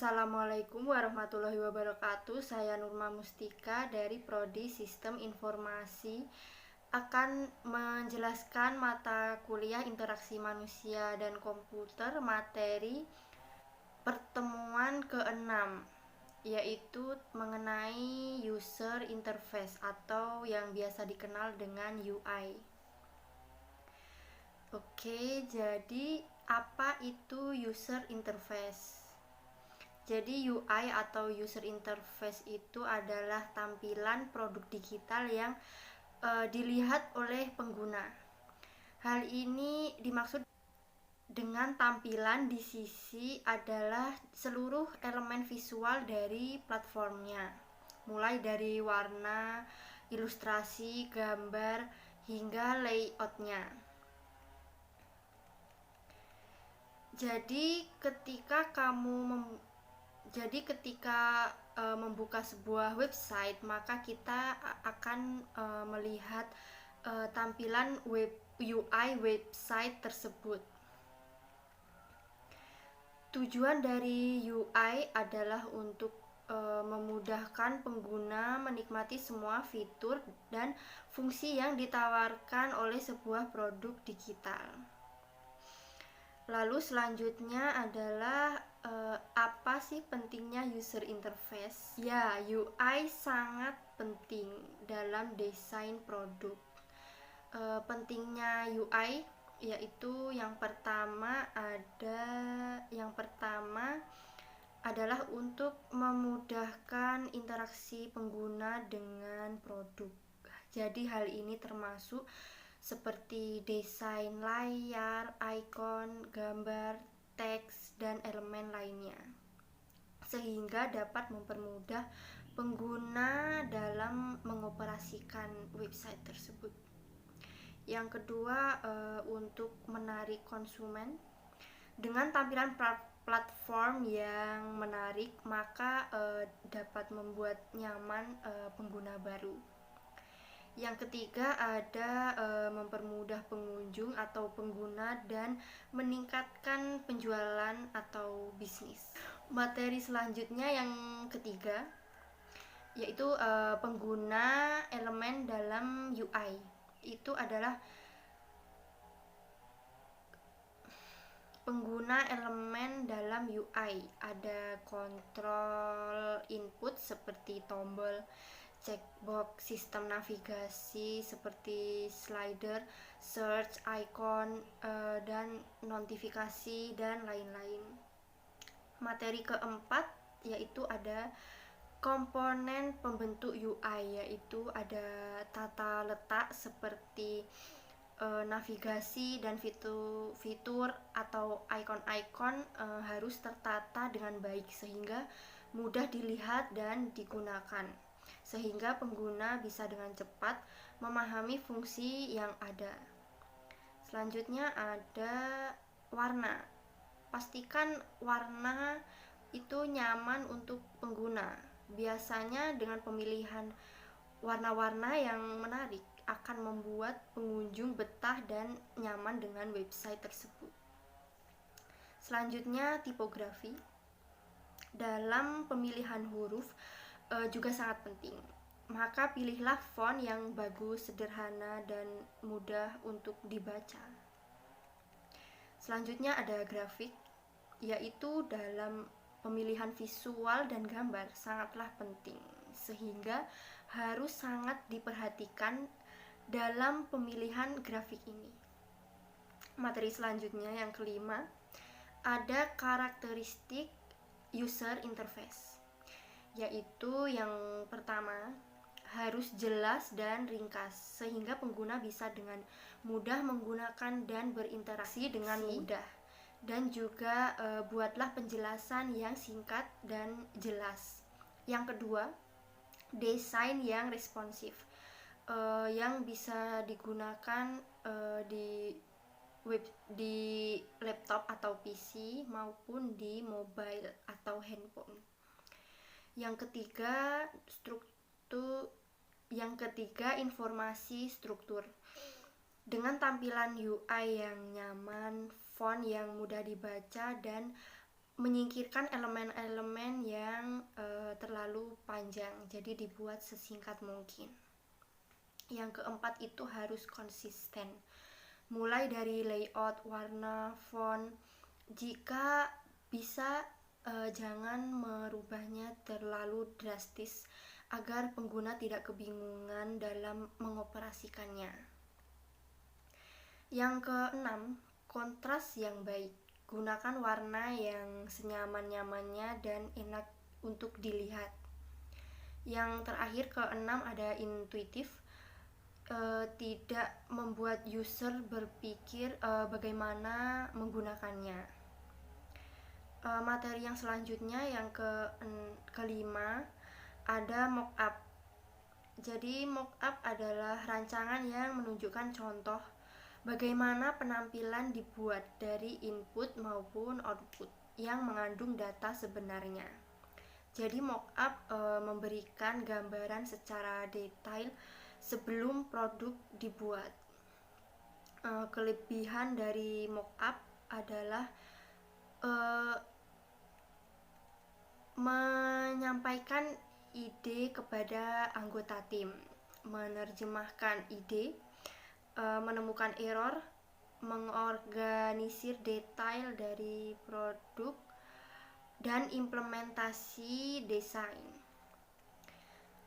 Assalamualaikum warahmatullahi wabarakatuh. Saya Nurma Mustika dari Prodi Sistem Informasi akan menjelaskan mata kuliah Interaksi Manusia dan Komputer materi pertemuan ke-6, yaitu mengenai User Interface atau yang biasa dikenal dengan UI. Oke, jadi apa itu User Interface? Jadi UI atau user interface itu adalah tampilan produk digital yang dilihat oleh pengguna. Hal ini dimaksud dengan tampilan di sisi adalah seluruh elemen visual dari platformnya, mulai dari warna, ilustrasi, gambar, hingga layoutnya. Jadi ketika membuka sebuah website, maka kita akan melihat tampilan UI website tersebut. Tujuan dari UI adalah untuk memudahkan pengguna menikmati semua fitur dan fungsi yang ditawarkan oleh sebuah produk digital. Lalu selanjutnya adalah apa sih pentingnya user interface? Ya, UI sangat penting dalam desain produk. Pentingnya UI yaitu yang pertama adalah untuk memudahkan interaksi pengguna dengan produk. Jadi hal ini termasuk seperti desain layar, ikon, gambar, teks, dan elemen lainnya, sehingga dapat mempermudah pengguna dalam mengoperasikan website tersebut. Yang kedua, untuk menarik konsumen. Dengan tampilan platform yang menarik, maka dapat membuat nyaman pengguna baru. Yang ketiga ada mempermudah pengunjung atau pengguna dan meningkatkan penjualan atau bisnis. Materi selanjutnya yang ketiga yaitu pengguna elemen dalam UI. Itu adalah pengguna elemen dalam UI. Ada kontrol input seperti tombol, checkbox, sistem navigasi seperti slider, search, icon, dan notifikasi, dan lain-lain. Materi keempat yaitu ada komponen pembentuk UI, yaitu ada tata letak seperti navigasi dan fitur atau ikon-ikon harus tertata dengan baik sehingga mudah dilihat dan digunakan, sehingga pengguna bisa dengan cepat memahami fungsi yang ada. Selanjutnya ada warna. Pastikan warna itu nyaman untuk pengguna. Biasanya dengan pemilihan warna-warna yang menarik akan membuat pengunjung betah dan nyaman dengan website tersebut. Selanjutnya tipografi. Dalam pemilihan huruf juga sangat penting. Maka pilihlah font yang bagus, sederhana, dan mudah untuk dibaca. Selanjutnya ada grafik, yaitu dalam pemilihan visual dan gambar sangatlah penting, sehingga harus sangat diperhatikan dalam pemilihan grafik ini. Materi selanjutnya yang kelima ada karakteristik user interface, yaitu yang pertama harus jelas dan ringkas sehingga pengguna bisa dengan mudah menggunakan dan berinteraksi dengan mudah. Dan juga buatlah penjelasan yang singkat dan jelas. Yang kedua, desain yang responsif, yang bisa digunakan di laptop atau PC maupun di mobile atau handphone. Yang ketiga informasi struktur. Dengan tampilan UI yang nyaman, font yang mudah dibaca, dan menyingkirkan elemen-elemen yang terlalu panjang, jadi dibuat sesingkat mungkin. Yang keempat itu harus konsisten, mulai dari layout, warna, font. Jika bisa jangan merubahnya terlalu drastis agar pengguna tidak kebingungan dalam mengoperasikannya. Yang keenam, kontras yang baik. Gunakan warna yang senyaman-nyamannya dan enak untuk dilihat. Yang terakhir, keenam, ada intuitif. Tidak membuat user berpikir bagaimana menggunakannya. Materi yang selanjutnya, yang kelima, ada mockup. Jadi mockup adalah rancangan yang menunjukkan contoh bagaimana penampilan dibuat dari input maupun output yang mengandung data sebenarnya. Jadi mockup memberikan gambaran secara detail sebelum produk dibuat. Kelebihan dari mockup adalah menyampaikan ide kepada anggota tim, menerjemahkan ide, menemukan error, mengorganisir detail dari produk, dan implementasi desain.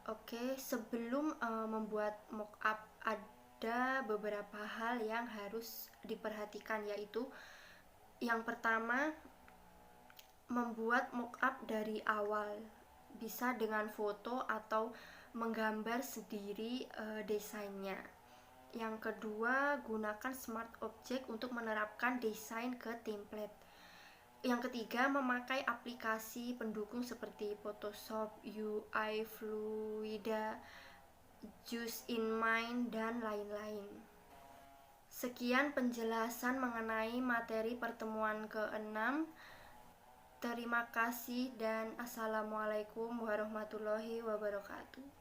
Oke, sebelum membuat mockup ada beberapa hal yang harus diperhatikan, yaitu yang pertama, membuat mockup dari awal, bisa dengan foto atau menggambar sendiri desainnya. Yang kedua, gunakan smart object untuk menerapkan desain ke template. Yang ketiga, memakai aplikasi pendukung seperti Photoshop, UI, Fluida, Just in Mind, dan lain-lain. Sekian penjelasan mengenai materi pertemuan ke-6. Terima kasih dan assalamualaikum warahmatullahi wabarakatuh.